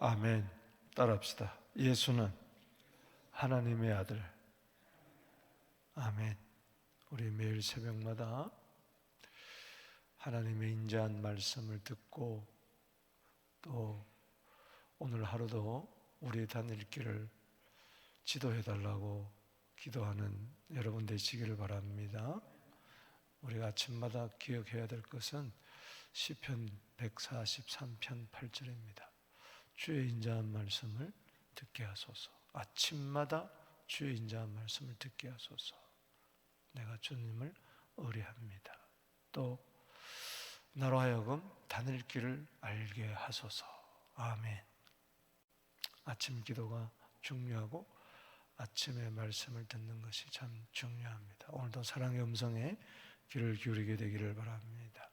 아멘. 따라합시다. 예수는 하나님의 아들. 아멘. 우리 매일 새벽마다 하나님의 인자한 말씀을 듣고 또 오늘 하루도 우리의 다닐 길을 지도해달라고 기도하는 여러분 되시기를 바랍니다. 우리가 아침마다 기억해야 될 것은 시편 143편 8절입니다. 주의 인자한 말씀을 듣게 하소서. 아침마다 주의 인자한 말씀을 듣게 하소서. 내가 주님을 의뢰합니다. 또 나로 하여금 다닐 길을 알게 하소서. 아멘. 아침 기도가 중요하고 아침에 말씀을 듣는 것이 참 중요합니다. 오늘도 사랑의 음성에 귀를 기울이게 되기를 바랍니다.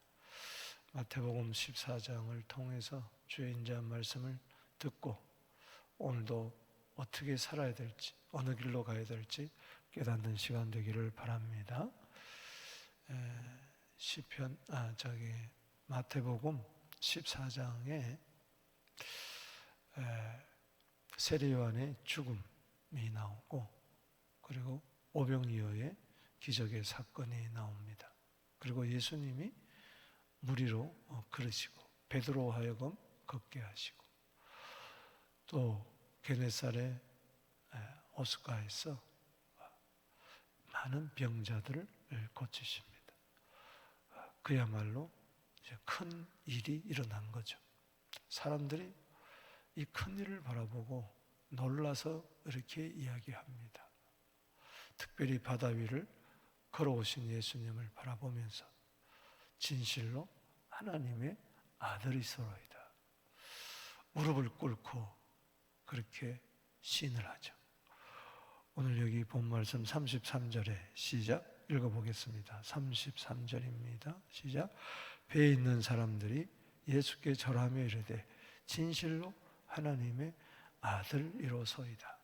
마태복음 14장을 통해서 주의 인자한 말씀을 듣고 오늘도 어떻게 살아야 될지, 어느 길로 가야 될지 깨닫는 시간 되기를 바랍니다. 마태복음 14장에 세례 요한의 죽음이 나오고 그리고 오병이어의 기적의 사건이 나옵니다. 그리고 예수님이 물 위로 걸으시고 베드로 하여금 걷게 하시고 또 게네사렛 호숫가에서 많은 병자들을 고치십니다. 그야말로 이제 큰 일이 일어난 거죠. 사람들이 이 큰 일을 바라보고 놀라서 이렇게 이야기합니다. 특별히 바다 위를 걸어오신 예수님을 바라보면서 진실로 하나님의 아들이시로이다. 무릎을 꿇고 그렇게 시인을 하죠. 오늘 여기 본 말씀 33절에 시작 읽어보겠습니다. 33절입니다. 시작. 배에 있는 사람들이 예수께 절하며 이르되 진실로 하나님의 아들이로소이다.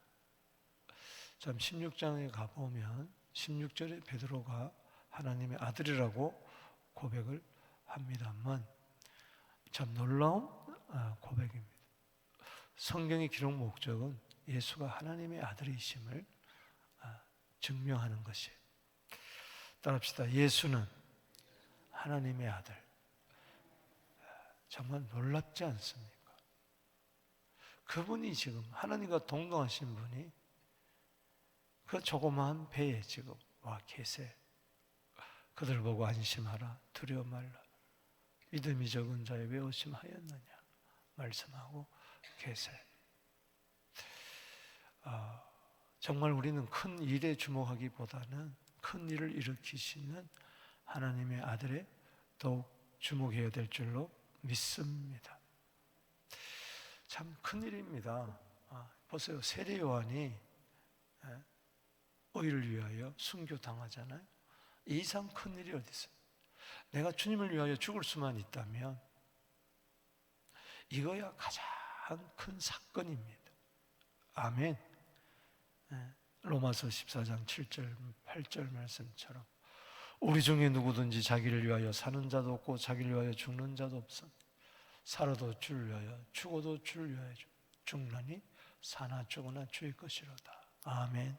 참 16장에 가보면 16절에 베드로가 하나님의 아들이라고 고백을 합니다만 참 놀라운 고백입니다. 성경의 기록 목적은 예수가 하나님의 아들이심을 증명하는 것이에요. 따라합시다. 예수는 하나님의 아들. 정말 놀랍지 않습니까? 그분이 지금 하나님과 동등하신 분이 그 조그마한 배에 지금 와 계세요. 그들 보고 안심하라, 두려워 말라. 믿음이 적은 자에 왜 의심하였느냐 말씀하고 계세요. 정말 우리는 큰 일에 주목하기보다는 큰 일을 일으키시는 하나님의 아들에 더욱 주목해야 될 줄로 믿습니다. 참 큰일입니다. 보세요. 세례 요한이 의를 위하여 순교당하잖아요. 이 이상 큰일이 어디 있어요? 내가 주님을 위하여 죽을 수만 있다면 이거야 가장 큰 사건입니다. 아멘. 로마서 14장 7절 8절 말씀처럼 우리 중에 누구든지 자기를 위하여 사는 자도 없고 자기를 위하여 죽는 자도 없어. 살아도 주를 위하여 죽어도 주를 위하여 죽나니 사나 죽으나 주의 것이로다. 아멘.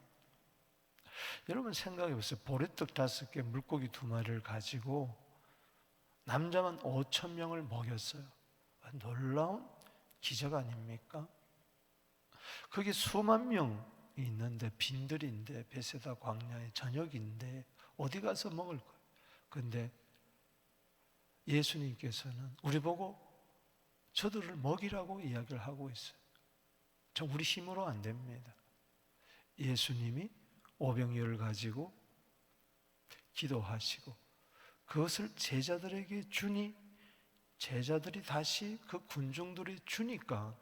여러분 생각해 보세요. 보리떡 5개 물고기 2마리를 가지고 남자만 5,000명을 먹였어요. 놀라운 기적 아닙니까? 거기 수만 명이 있는데 빈들인데 베세다 광야의 저녁인데 어디 가서 먹을 거예요? 그런데 예수님께서는 우리 보고 저들을 먹이라고 이야기를 하고 있어요. 저 우리 힘으로 안 됩니다. 예수님이 오병이어를 가지고 기도하시고 그것을 제자들에게 주니 제자들이 다시 그 군중들이 주니까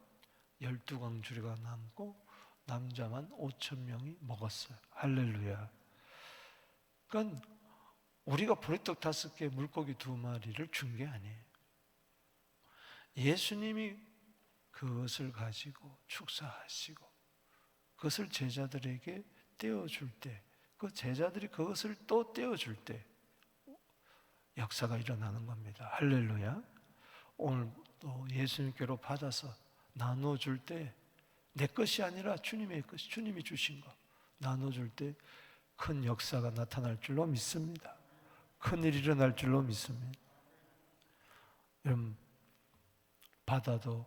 12광주리가 남고 남자만 5,000명이 먹었어요. 할렐루야. 그러니까 우리가 보리떡 5개 물고기 2마리를 준 게 아니에요. 예수님이 그것을 가지고 축사하시고 그것을 제자들에게 떼어줄 때 그 제자들이 그것을 또 떼어줄 때 역사가 일어나는 겁니다. 할렐루야. 오늘 또 예수님께로 받아서 나눠줄 때 내 것이 아니라 주님의 것, 주님이 주신 것 나눠줄 때 큰 역사가 나타날 줄로 믿습니다. 큰 일이 일어날 줄로 믿습니다. 여러분, 바다도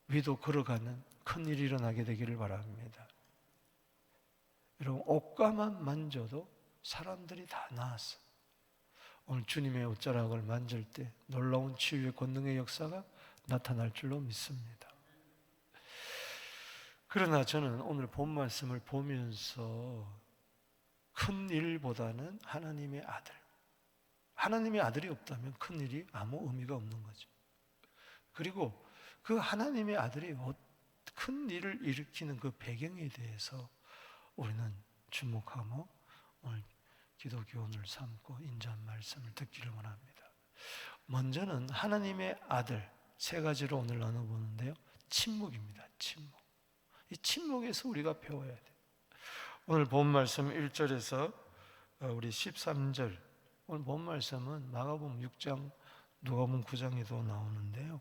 위도 걸어가는 큰 일이 일어나게 되기를 바랍니다. 여러분, 옷가만 만져도 사람들이 다 나았어. 오늘 주님의 옷자락을 만질 때 놀라운 치유의 권능의 역사가 나타날 줄로 믿습니다. 그러나 저는 오늘 본 말씀을 보면서 큰 일보다는 하나님의 아들, 하나님의 아들이 없다면 큰 일이 아무 의미가 없는 거죠. 그리고 그 하나님의 아들이 큰 일을 일으키는 그 배경에 대해서 우리는 주목하고 오늘 기도 교훈을 삼고 인자한 말씀을 듣기를 원합니다. 먼저는 하나님의 아들 세 가지로 오늘 나눠보는데요. 침묵입니다. 침묵. 이 침묵에서 우리가 배워야 돼요. 오늘 본 말씀 1절에서 우리 13절, 오늘 본 말씀은 마가복음 6장, 누가복음 9장에도 나오는데요.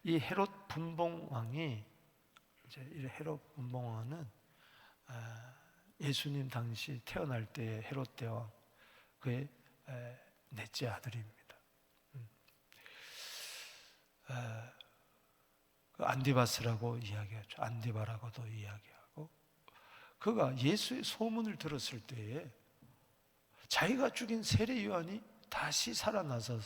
이 헤롯 분봉왕이, 이제 이 헤롯 분봉왕은 예수님 당시 태어날 때의 헤롯 대왕, 그의 넷째 아들입니다. 안디바스라고 이야기하죠. 안디바라고도 이야기하고, 그가 예수의 소문을 들었을 때에 자기가 죽인 세례 요한이 다시 살아나서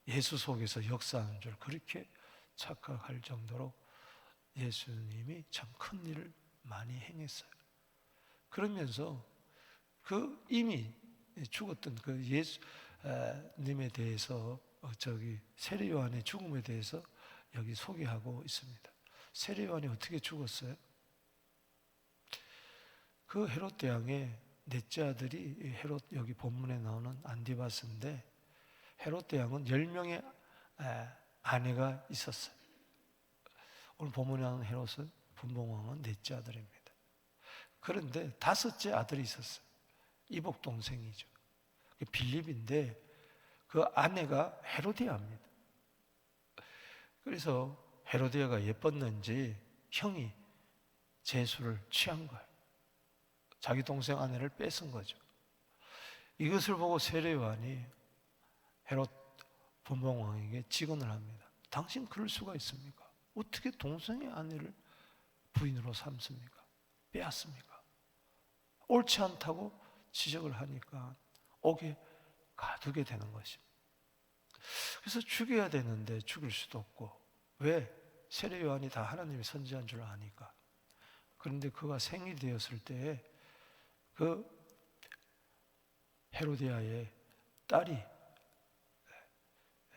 예수 속에서 역사하는 줄 그렇게 착각할 정도로 예수님이 참 큰 일을 많이 행했어요. 그러면서 그 이미 죽었던 그 예수님에 대해서 세례 요한의 죽음에 대해서 여기 소개하고 있습니다. 세례 요한이 어떻게 죽었어요? 그 헤롯 대왕의 넷째 아들이 헤롯, 여기 본문에 나오는 안디바스인데, 헤롯 대왕은 10명의 아내가 있었어요. 오늘 본문에 나오는 헤롯은 분봉왕은 넷째 아들입니다. 그런데 5째 아들이 있었어요. 이복 동생이죠. 빌립인데 그 아내가 헤로디아입니다. 그래서 헤로디아가 예뻤는지 형이 제수를 취한 거예요. 자기 동생 아내를 뺏은 거죠. 이것을 보고 세례 요한이 헤롯 분봉왕에게 직언을 합니다. 당신 그럴 수가 있습니까? 어떻게 동생의 아내를 부인으로 삼습니까? 빼앗습니까? 옳지 않다고 지적을 하니까 옥에 가두게 되는 것입니다. 그래서 죽여야 되는데 죽일 수도 없고, 왜? 세례 요한이 다 하나님의 선지자인 줄 아니까. 그런데 그가 생일이 되었을 때에 그 헤로디아의 딸이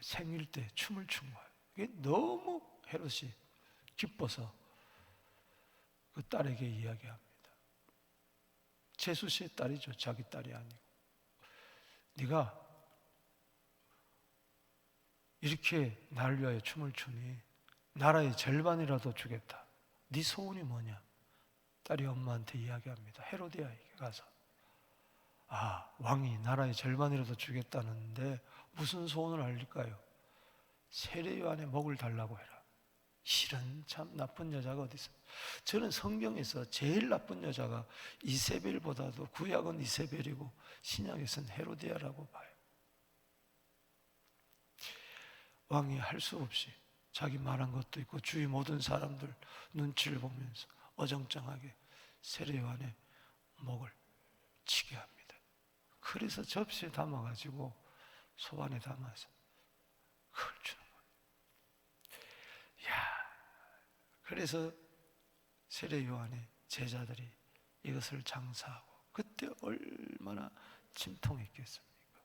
생일 때 춤을 춘 거예요. 이게 너무 헤롯이 기뻐서 그 딸에게 이야기합니다. 제수 씨의 딸이죠. 자기 딸이 아니고. 네가 이렇게 나를 위하여 춤을 추니 나라의 절반이라도 주겠다. 네 소원이 뭐냐? 딸이 엄마한테 이야기합니다. 헤로디아에게 가서, 왕이 나라의 절반이라도 주겠다는데 무슨 소원을 알릴까요? 세례 요한의 목을 달라고 해라. 이런 참 나쁜 여자가 어디 있어? 저는 성경에서 제일 나쁜 여자가 이세벨보다도, 구약은 이세벨이고 신약에서는 헤로디아라고 봐요. 왕이 할 수 없이 자기 말한 것도 있고 주위 모든 사람들 눈치를 보면서 어정쩡하게 세례 요한의 목을 치게 합니다. 그래서 접시에 담아가지고 소반에 담아서 그걸 주는 거예요. 그래서 세례 요한의 제자들이 이것을 장사하고 그때 얼마나 침통했겠습니까?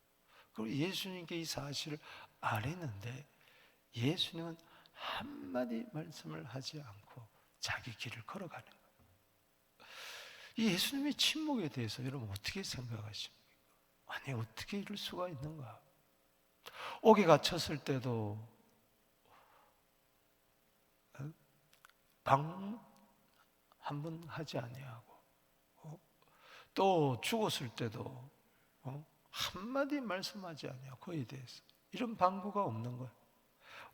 그리고 예수님께 이 사실을 알았는데 예수님은 한마디 말씀을 하지 않고 자기 길을 걸어가는 거예요. 이 예수님의 침묵에 대해서 여러분 어떻게 생각하십니까? 아니, 어떻게 이럴 수가 있는가? 옥에 갇혔을 때도 방 한 번 하지 아니하고, 또 죽었을 때도 한마디 말씀하지 아니하고, 그에 대해서 이런 방구가 없는 거예요.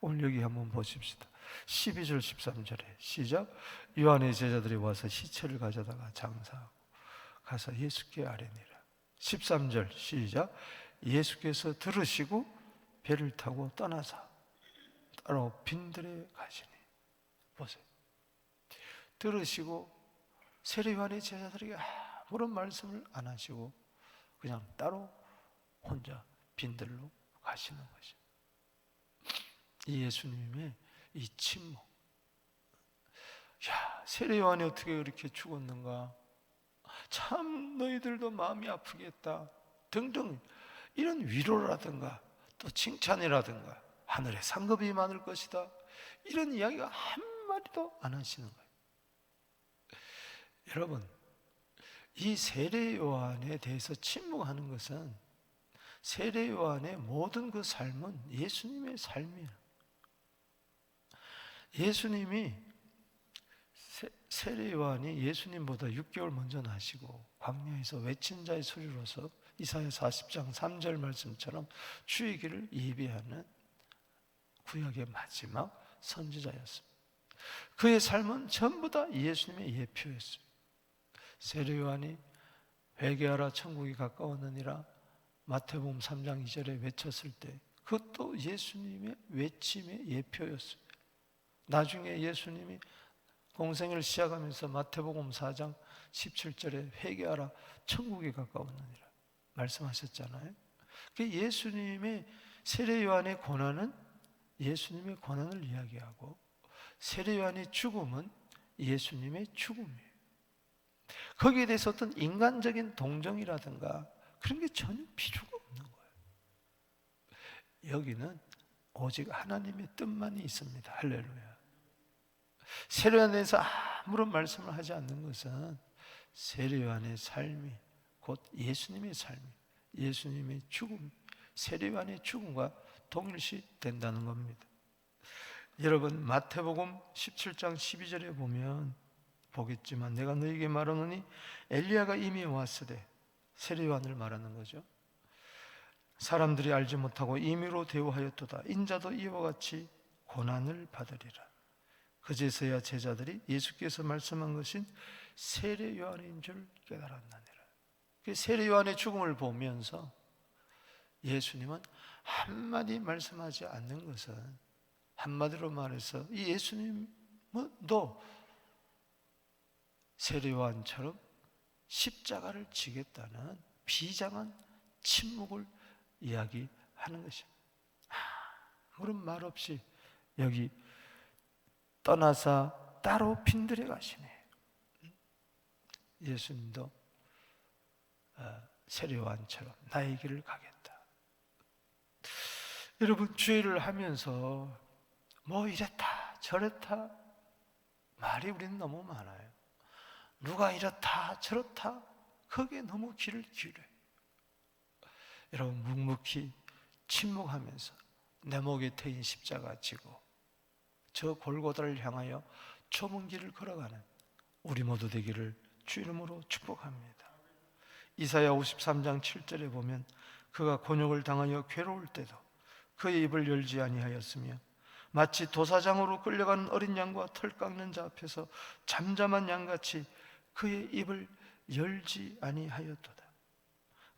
오늘 여기 한번 보십시다. 12절 13절에 시작. 요한의 제자들이 와서 시체를 가져다가 장사하고 가서 예수께 아뢰니라. 13절 시작. 예수께서 들으시고 배를 타고 떠나서 따로 빈들에 가시니. 보세요. 들으시고 세례 요한의 제자들에게 아무런 말씀을 안 하시고 그냥 따로 혼자 빈들로 가시는 것이죠. 이 예수님의 이 침묵. 세례 요한이 어떻게 그렇게 죽었는가? 참 너희들도 마음이 아프겠다. 등등 이런 위로라든가 또 칭찬이라든가 하늘에 상급이 많을 것이다. 이런 이야기가 한마디도 안 하시는 거예요. 여러분, 이 세례 요한에 대해서 침묵하는 것은 세례 요한의 모든 그 삶은 예수님의 삶이에요. 예수님이 세례 요한이 예수님보다 6개월 먼저 나시고 광야에서 외친 자의 소리로서 이사야 40장 3절 말씀처럼 주의 길을 예비하는 구약의 마지막 선지자였습니다. 그의 삶은 전부 다 예수님의 예표였어요. 세례 요한이 회개하라 천국이 가까웠느니라 마태복음 3장 2절에 외쳤을 때 그것도 예수님의 외침의 예표였어요. 나중에 예수님이 공생을 시작하면서 마태복음 4장 17절에 회개하라 천국이 가까웠느니라 말씀하셨잖아요. 그 예수님의 세례 요한의 고난은 예수님의 고난을 이야기하고 세례 요한의 죽음은 예수님의 죽음이에요. 거기에 대해서 어떤 인간적인 동정이라든가 그런 게 전혀 필요가 없는 거예요. 여기는 오직 하나님의 뜻만이 있습니다. 할렐루야. 세례 요한에 대해서 아무런 말씀을 하지 않는 것은 세례 요한의 삶이 곧 예수님의 삶이 예수님의 죽음, 세례 요한의 죽음과 동일시 된다는 겁니다. 여러분 마태복음 17장 12절에 보면 보겠지만 내가 너희에게 말하노니 엘리야가 이미 왔으되 세례 요한을 말하는 거죠. 사람들이 알지 못하고 임의로 대우하였도다. 인자도 이와 같이 고난을 받으리라. 그제서야 제자들이 예수께서 말씀한 것인 세례 요한인 줄 깨달았느니라. 세례 요한의 죽음을 보면서 예수님은 한마디 말씀하지 않는 것은 한마디로 말해서 이 예수님도 세례 요한처럼 십자가를 지겠다는 비장한 침묵을 이야기하는 것입니다. 아무런 말 없이 여기 떠나서 따로 빈들에 가시네. 예수님도 세례 요한처럼 나의 길을 가겠다. 여러분 주의를 하면서 뭐 이랬다 저랬다 말이 우리는 너무 많아요. 누가 이렇다 저렇다 거기에 너무 귀를 기울여요. 여러분 묵묵히 침묵하면서 내 목에 태인 십자가 지고 저 골고다를 향하여 좁은 길을 걸어가는 우리 모두 되기를 주 이름으로 축복합니다. 이사야 53장 7절에 보면 그가 곤욕을 당하여 괴로울 때도 그의 입을 열지 아니하였으며 마치 도사장으로 끌려가는 어린 양과 털 깎는 자 앞에서 잠잠한 양같이 그의 입을 열지 아니하였도다.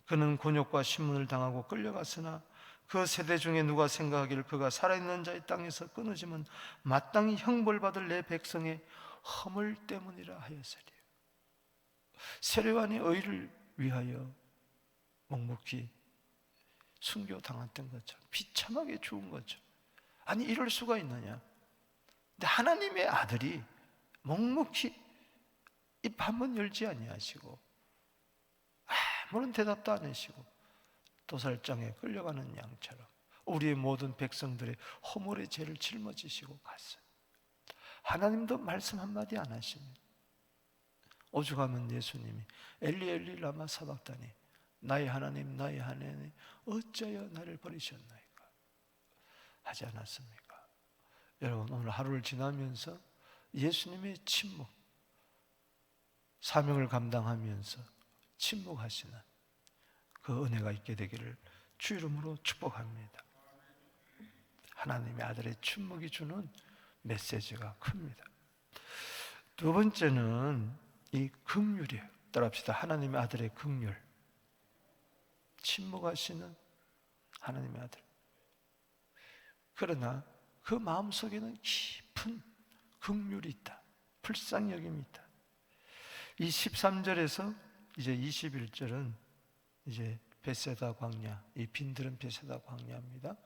그는 곤욕과 신문을 당하고 끌려갔으나 그 세대 중에 누가 생각하기를 그가 살아있는 자의 땅에서 끊어지면 마땅히 형벌받을 내 백성의 허물 때문이라 하였으리요. 세례 요한이 의를 위하여 묵묵히 순교당했던 것처럼 비참하게 죽은 것처럼 아니 이럴 수가 있느냐. 근데 하나님의 아들이 묵묵히 입 한 번 열지 아니하시고 아무런 대답도 안 하시고 도살장에 끌려가는 양처럼 우리의 모든 백성들의 허물의 죄를 짊어지시고 갔어요. 하나님도 말씀 한마디 안 하십니다. 오죽하면 예수님이 엘리 엘리 라마 사박다니 나의 하나님 나의 하나님 어찌하여 나를 버리셨나이까 하지 않았습니까? 여러분 오늘 하루를 지나면서 예수님의 침묵 사명을 감당하면서 침묵하시는 그 은혜가 있게 되기를 주 이름으로 축복합니다. 하나님의 아들의 침묵이 주는 메시지가 큽니다. 두 번째는 이 긍휼이에요. 따라합시다. 하나님의 아들의 긍휼. 침묵하시는 하나님의 아들. 그러나 그 마음속에는 깊은 긍휼이 있다. 불쌍히 여김이 있다. 이 13절에서 이제 21절은 이제 베세다 광야, 이 빈들은 베세다 광야입니다.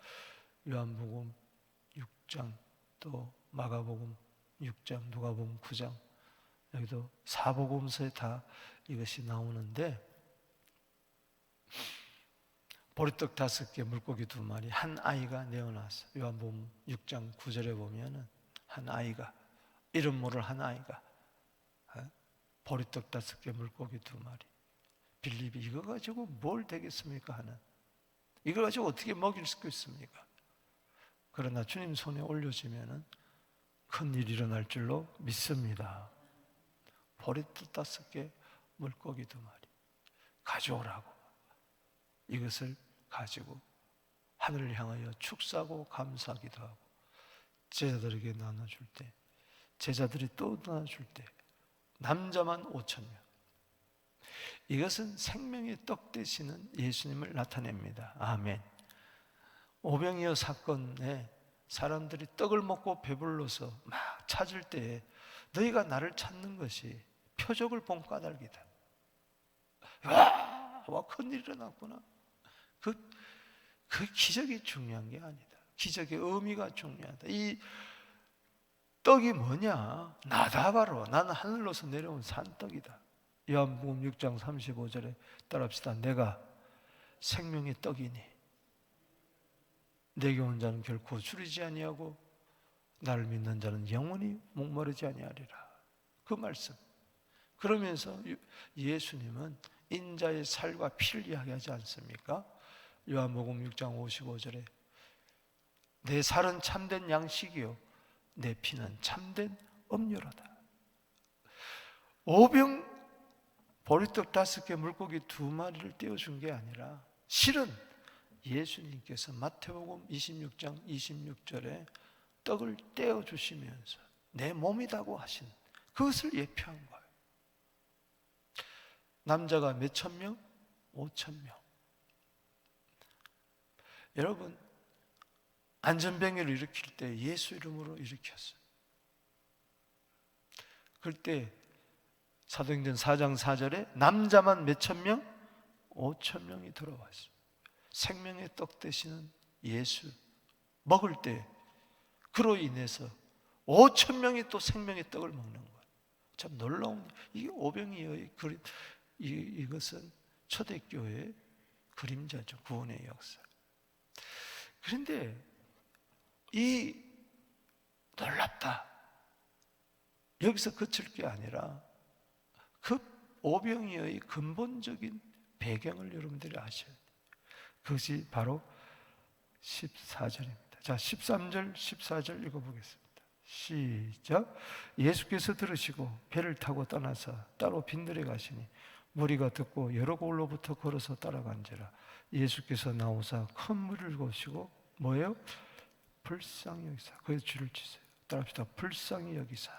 요한복음 6장, 또 마가복음 6장, 누가복음 9장, 여기도 사복음서에 다 이것이 나오는데, 보리떡 5개, 물고기 2마리, 한 아이가 내어놨어. 요한복음 6장 9절에 보면은 한 아이가, 이름 모를 한 아이가, 보리떡 5개, 물고기 2마리. 빌립이 이거 가지고 뭘 되겠습니까 하는, 이걸 가지고 어떻게 먹일 수 있습니까? 그러나 주님 손에 올려지면은 큰일이 일어날 줄로 믿습니다. 보리떡 5개, 물고기 2마리 가져오라고. 이것을 가지고 하늘을 향하여 축사하고 감사하기도 하고, 제자들에게 나눠줄 때, 제자들이 또 나눠줄 때 남자만 5,000명. 이것은 생명의 떡 되시는 예수님을 나타냅니다. 아멘. 오병이어 사건에 사람들이 떡을 먹고 배불러서 막 찾을 때에 너희가 나를 찾는 것이 표적을 본 까닭이다. 와, 큰일이 일어났구나. 그 기적이 중요한 게 아니다. 기적의 의미가 중요하다. 이 떡이 뭐냐? 나다. 바로 나는 하늘로서 내려온 산떡이다. 요한복음 6장 35절에 따라합시다. 내가 생명의 떡이니 내게 온 자는 결코 줄이지 아니하고 나를 믿는 자는 영원히 목마르지 아니하리라. 그 말씀. 그러면서 예수님은 인자의 살과 피를 이야기하지 않습니까? 요한복음 6장 55절에 내 살은 참된 양식이요 내 피는 참된 음료로다. 오병 보리떡 5개, 물고기 2마리를 떼어준 게 아니라 실은 예수님께서 마태복음 26장 26절에 떡을 떼어주시면서 내 몸이라고 하신 그것을 예표한 거예요. 남자가 몇 천 명? 5천 명. 여러분, 안전병을 일으킬 때 예수 이름으로 일으켰어요. 그때 사도행전 4장 4절에 남자만 몇 천 명? 5천 명이 들어왔어요. 생명의 떡 되시는 예수 먹을 때 그로 인해서 5천 명이 또 생명의 떡을 먹는 거예요. 참 놀라운, 이게 오병이어의 그림, 이것은 초대교회의 그림자죠. 구원의 역사. 그런데 이 놀랍다, 여기서 그칠 게 아니라 그 오병이어의 근본적인 배경을 여러분들이 아셔야 돼요. 그것이 바로 14절입니다. 자, 13절, 14절 읽어보겠습니다. 시작. 예수께서 들으시고 배를 타고 떠나서 따로 빈들에 가시니 무리가 듣고 여러 곳로부터 걸어서 따라간지라. 예수께서 나오사 큰 물을 거시고 뭐예요? 불쌍히 여기사. 거기서 줄을 치세요. 따라합시다. 불쌍히 여기사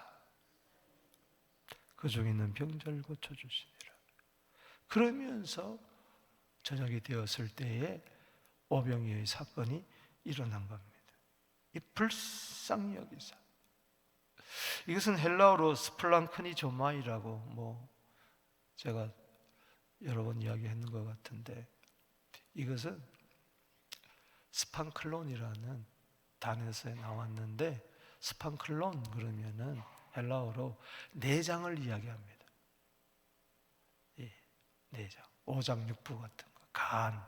그 중에 있는 병자를 고쳐주시니라. 그러면서 저녁이 되었을 때에 오병이어의 사건이 일어난 겁니다. 이 불쌍히 여기사, 이것은 헬라어로 스플랑크니조마이라고 제가 여러 번 이야기했는 것 같은데, 이것은 스판클론이라는 단어에서 나왔는데, 스판클론 그러면은 헬라어로 내장을 이야기합니다. 예, 내장, 오장육부 같은 거, 간,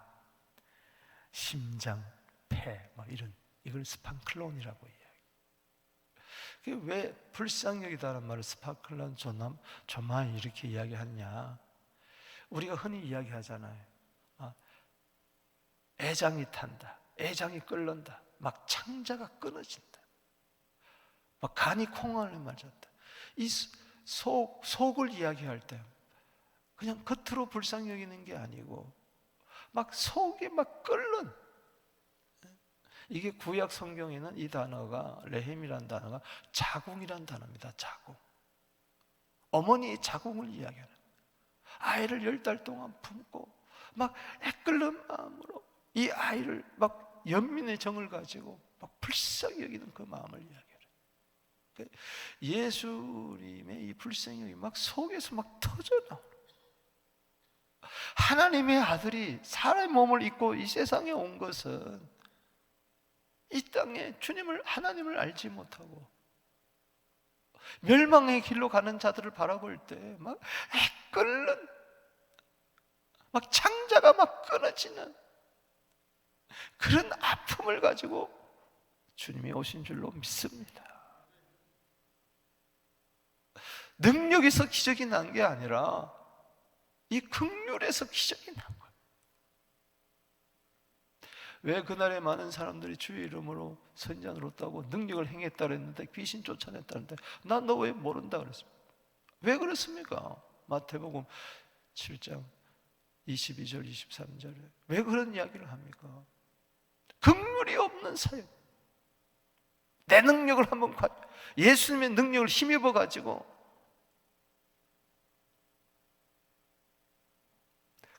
심장, 폐, 이런, 이걸 스판클론이라고 이야기해요. 왜 불쌍여기다라는 말을 스파클론, 조마이 이렇게 이야기하냐? 우리가 흔히 이야기하잖아요. 애장이 탄다, 애장이 끓는다, 막 창자가 끊어진다, 막 간이 콩알을 맞았다. 이 속을 이야기할 때 그냥 겉으로 불쌍히 여기는 게 아니고 막 속이 막 끓는, 이게 구약 성경에는 이 단어가, 레헴이라는 단어가 자궁이라는 단어입니다. 자궁. 어머니의 자궁을 이야기하는, 아이를 10달 동안 품고 막 애끓는 마음으로 이 아이를 막 연민의 정을 가지고 막 불쌍히 여기는 그 마음을 이야기해요. 예수님의 이 불쌍히 여김이 막 속에서 막 터져나오는, 하나님의 아들이 사람의 몸을 입고 이 세상에 온 것은 이 땅에 주님을, 하나님을 알지 못하고 멸망의 길로 가는 자들을 바라볼 때 막 끓는, 막 창자가 막 끊어지는 그런 아픔을 가지고 주님이 오신 줄로 믿습니다. 능력에서 기적이 난 게 아니라 이 긍휼에서 기적이 난 거예요. 왜 그날에 많은 사람들이 주의 이름으로 선지자를 얻다고 능력을 행했다 그랬는데, 귀신 쫓아냈다는데 난 너 왜 모른다 그랬습니까? 왜 그렇습니까? 마태복음 7장 22절 23절에 왜 그런 이야기를 합니까? 긍휼이 없는 사역. 내 능력을 한번 예수님의 능력을 힘입어 가지고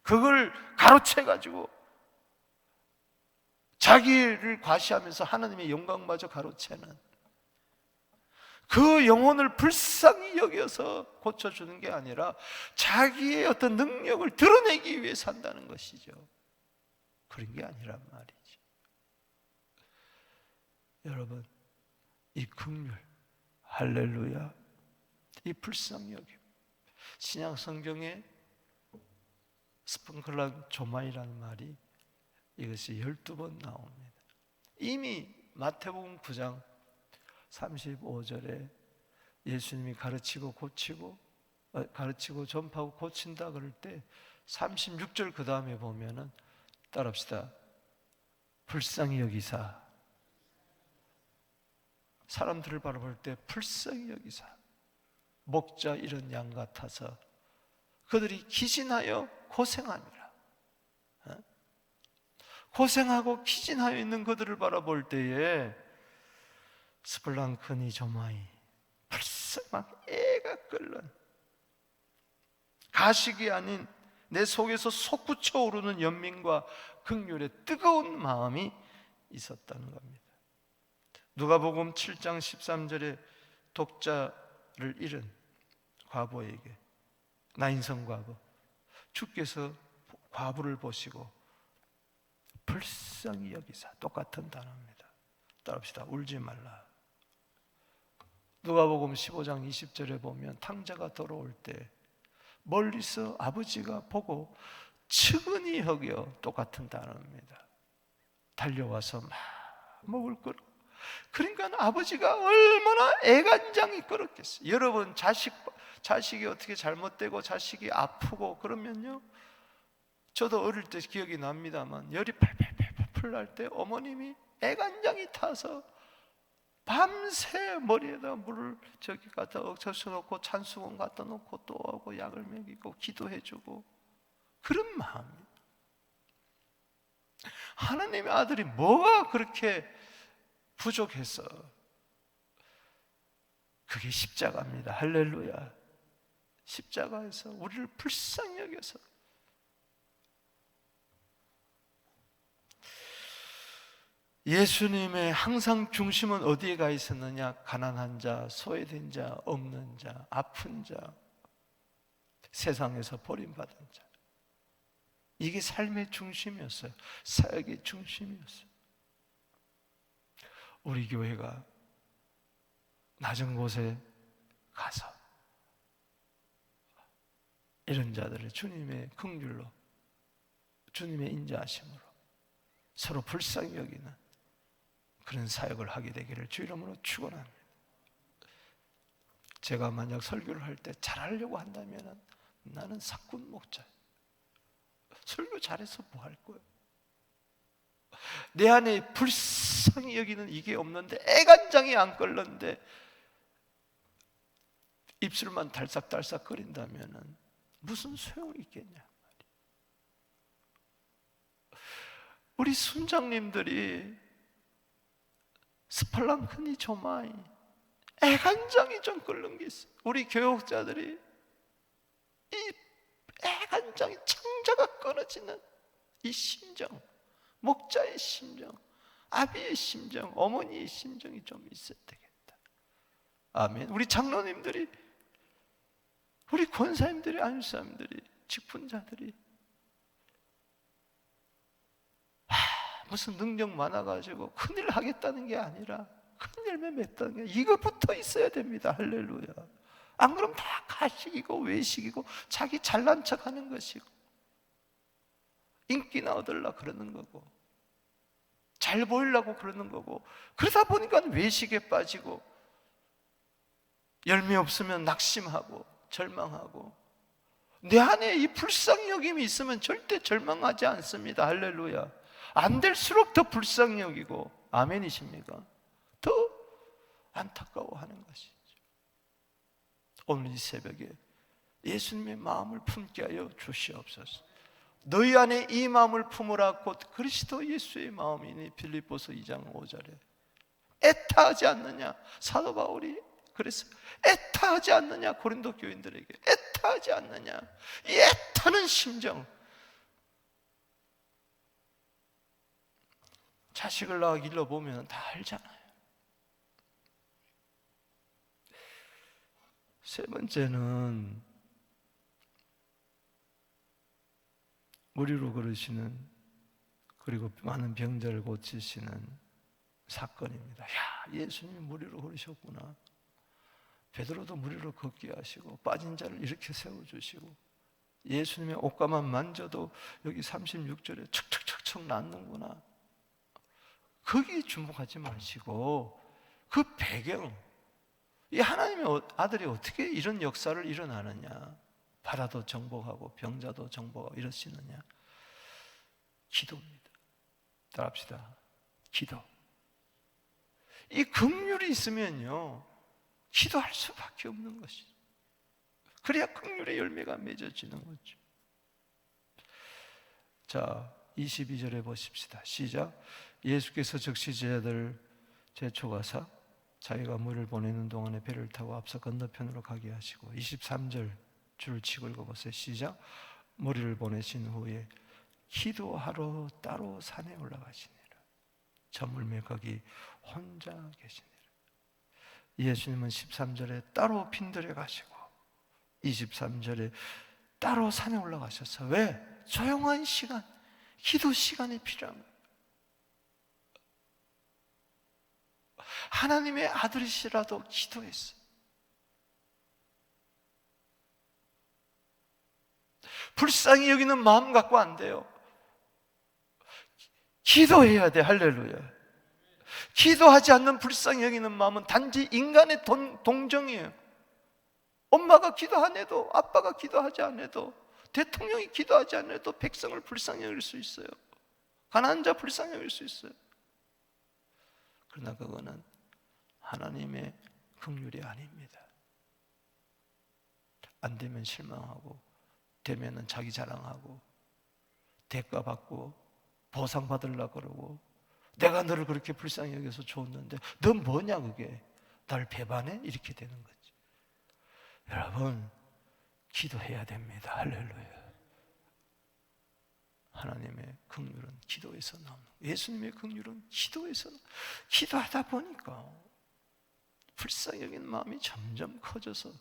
그걸 가로채 가지고 자기를 과시하면서 하나님의 영광마저 가로채는, 그 영혼을 불쌍히 여겨서 고쳐주는 게 아니라 자기의 어떤 능력을 드러내기 위해 산다는 것이죠. 그런 게 아니란 말이지. 여러분, 이 긍휼, 할렐루야, 이 불쌍히 여김, 신약 성경에 스펑클란 조마이라는 말이 이것이 12번 나옵니다. 이미 마태복음 9장 35절에 예수님이 가르치고 전파하고 고친다 그럴 때 36절 그 다음에 보면은, 따라합시다. 불쌍히 여기사, 사람들을 바라볼 때 불쌍히 여기사, 목자 이런 양 같아서 그들이 기진하여 고생하니라. 고생하고 기진하여 있는 그들을 바라볼 때에 스플랑크니 조마이, 벌써 막 애가 끓는, 가식이 아닌 내 속에서 솟구쳐 오르는 연민과 긍휼의 뜨거운 마음이 있었다는 겁니다. 누가복음 7장 13절에 독자를 잃은 과부에게, 나인성 과부, 주께서 과부를 보시고 불쌍히 여기사, 똑같은 단어입니다. 따라합시다. 울지 말라. 누가복음 15장 20절에 보면 탕자가 돌아올 때 멀리서 아버지가 보고 측은히 여겨, 똑같은 단어입니다. 달려와서 막 먹을 거로. 그러니까 아버지가 얼마나 애간장이 끓었겠어요. 여러분, 자식이 어떻게 잘못되고 자식이 아프고 그러면요, 저도 어릴 때 기억이 납니다만 열이 팔팔팔팔 날 때 어머님이 애간장이 타서 밤새 머리에다 물을 저기 갖다 얹혀서 놓고 찬수건 갖다 놓고 또 하고 약을 먹이고 기도해주고, 그런 마음입니다. 하나님의 아들이 뭐가 그렇게 부족해서? 그게 십자가입니다. 할렐루야. 십자가에서 우리를 불쌍히 여겨서. 예수님의 항상 중심은 어디에 가 있었느냐? 가난한 자, 소외된 자, 없는 자, 아픈 자, 세상에서 버림받은 자. 이게 삶의 중심이었어요. 사역의 중심이었어요. 우리 교회가 낮은 곳에 가서 이런 자들을 주님의 긍휼로, 주님의 인자하심으로 서로 불쌍히 여기는 그런 사역을 하게 되기를 주 이름으로 축원합니다. 제가 만약 설교를 할 때 잘하려고 한다면 나는 사꾼 목자, 설교 잘해서 뭐 할 거예요? 내 안에 불쌍히 여기는 이게 없는데, 애간장이 안 끓는데 입술만 달싹달싹 거린다면 무슨 소용이 있겠냐. 우리 순장님들이 스팔랑크니 조마이 애간장이 좀 끓는 게 있어요. 우리 교육자들이 이 애간장이 창자가 끊어지는 이 심정, 목자의 심정, 아비의 심정, 어머니의 심정이 좀 있어야 되겠다. 아멘. 우리 장로님들이, 우리 권사님들이, 안수사님들이, 직분자들이 무슨 능력 많아가지고 큰일 하겠다는 게 아니라 큰 열매 맺다는 게 이것부터 있어야 됩니다. 할렐루야. 안 그러면 다 가식이고 외식이고 자기 잘난 척하는 것이고 인기나 얻으려고 그러는 거고 잘 보이려고 그러는 거고, 그러다 보니까 외식에 빠지고 열매 없으면 낙심하고 절망하고. 내 안에 이 불쌍히 여김이 있으면 절대 절망하지 않습니다. 할렐루야. 안 될수록 더 불쌍히 여기고, 아멘이십니까? 더 안타까워하는 것이죠. 오늘 이 새벽에 예수님의 마음을 품게 하여 주시옵소서. 너희 안에 이 마음을 품으라 곧 그리스도 예수의 마음이니 빌립보서 2장 5절에 애타하지 않느냐. 사도 바울이 그래서 애타하지 않느냐. 고린도 교인들에게 애타하지 않느냐. 이 애타는 심정, 자식을 낳아 길러보면 다 알잖아요. 세 번째는 무리로 걸으시는, 그리고 많은 병자를 고치시는 사건입니다. 야, 예수님이 무리로 걸으셨구나. 베드로도 무리로 걷게 하시고 빠진 자를 이렇게 세워주시고, 예수님의 옷가만 만져도 여기 36절에 척척척척 낫는구나. 거기에 주목하지 마시고 그 배경, 이 하나님의 아들이 어떻게 이런 역사를 일어나느냐, 바다도 정복하고 병자도 정복하고 이러시느냐. 기도입니다. 따라합시다. 기도. 이 긍휼이 있으면요 기도할 수밖에 없는 것이죠. 그래야 긍휼의 열매가 맺어지는 거죠. 자, 22절에 보십시다. 시작. 예수께서 즉시 제자들 제초가사 자기가 물을 보내는 동안에 배를 타고 앞서 건너편으로 가게 하시고, 23절 줄을 치고 읽어보세요. 시작. 무리를 보내신 후에 기도하러 따로 산에 올라가시니라. 저물매 거기 혼자 계시니라. 예수님은 13절에 따로 빈들에 가시고 23절에 따로 산에 올라가셨어요. 왜? 조용한 시간, 기도 시간이 필요한 거예요. 하나님의 아들이시라도 기도했어요. 불쌍히 여기는 마음 갖고 안 돼요. 기도해야 돼. 할렐루야. 기도하지 않는 불쌍히 여기는 마음은 단지 인간의 동정이에요. 엄마가 기도 안 해도, 아빠가 기도하지 않아도, 대통령이 기도하지 않아도 백성을 불쌍히 여길 수 있어요. 가난한 자 불쌍히 여길 수 있어요. 그러나 그거는 하나님의 긍휼이 아닙니다. 안 되면 실망하고, 되면은 자기 자랑하고, 대가 받고 보상 받으려고 그러고, 내가 너를 그렇게 불쌍히 여겨서 줬는데 넌 뭐냐, 그게 날 배반해? 이렇게 되는 거지. 여러분, 기도해야 됩니다. 할렐루야. 하나님의 긍휼은 기도에서 나옵니다. 예수님의 긍휼은 기도에서, 기도하다 보니까 불쌍히 여긴 마음이 점점 커져서,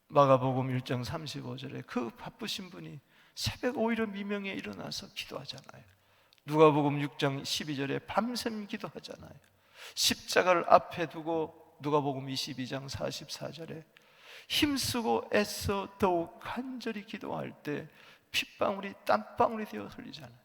마가복음 1장 35절에 그 바쁘신 분이 새벽 5일의 미명에 일어나서 기도하잖아요. 누가복음 6장 12절에 밤샘 기도하잖아요. 십자가를 앞에 두고 누가복음 22장 44절에 힘쓰고 애써 더욱 간절히 기도할 때 핏방울이 땀방울이 되어 흘리잖아요.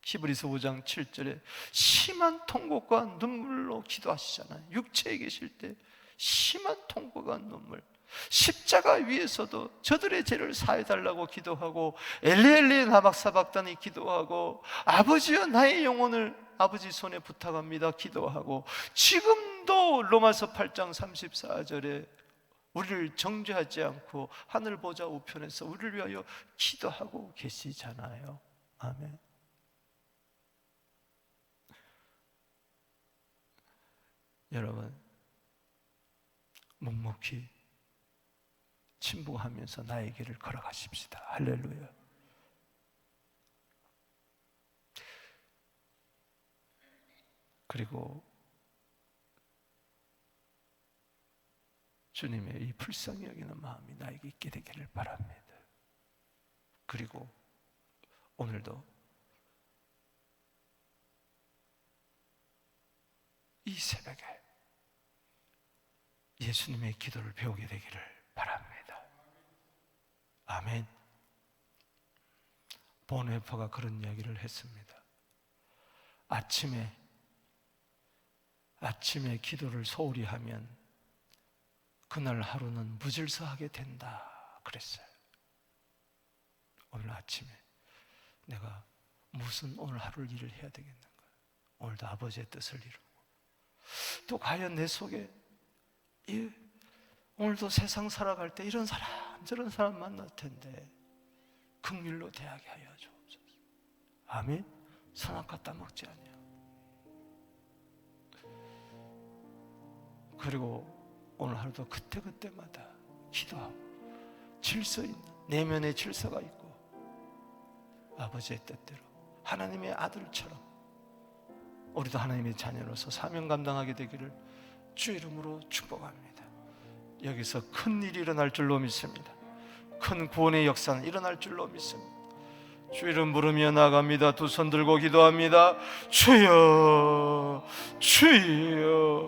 히브리서 5장 7절에 심한 통곡과 눈물로 기도하시잖아요. 육체에 계실 때 심한 통곡과 눈물, 십자가 위에서도 저들의 죄를 사해달라고 기도하고, 엘리엘리 나박사박단이 기도하고, 아버지여 나의 영혼을 아버지 손에 부탁합니다 기도하고, 지금도 로마서 8장 34절에 우리를 정죄하지 않고 하늘 보좌 우편에서 우리를 위하여 기도하고 계시잖아요. 아멘. 여러분 묵묵히 침묵하면서 나의 길을 걸어가십시다. 할렐루야. 그리고 주님의 이 불쌍히 여기는 마음이 나에게 있게 되기를 바랍니다. 그리고 오늘도 이 새벽에 예수님의 기도를 배우게 되기를 바랍니다. 아멘. 본회퍼가 그런 이야기를 했습니다. 아침에 기도를 소홀히 하면 그날 하루는 무질서하게 된다 그랬어요. 오늘 아침에 내가 무슨 오늘 하루 일을 해야 되겠는가? 오늘도 아버지의 뜻을 이루고 또 과연 내 속에 오늘도 세상 살아갈 때 이런 사람 저런 사람 만날 텐데 긍휼로 대하게 하여 주옵소서. 아멘. 선악과 따먹지 아니하고. 그리고 오늘 하루도 그때그때마다 기도하고 질서 있는 내면의 질서가 있고 아버지의 뜻대로 하나님의 아들처럼 우리도 하나님의 자녀로서 사명 감당하게 되기를 주 이름으로 축복합니다. 여기서 큰 일이 일어날 줄로 믿습니다. 큰 구원의 역사는 일어날 줄로 믿습니다. 주 이름 부르며 나갑니다. 두 손 들고 기도합니다. 주여 주여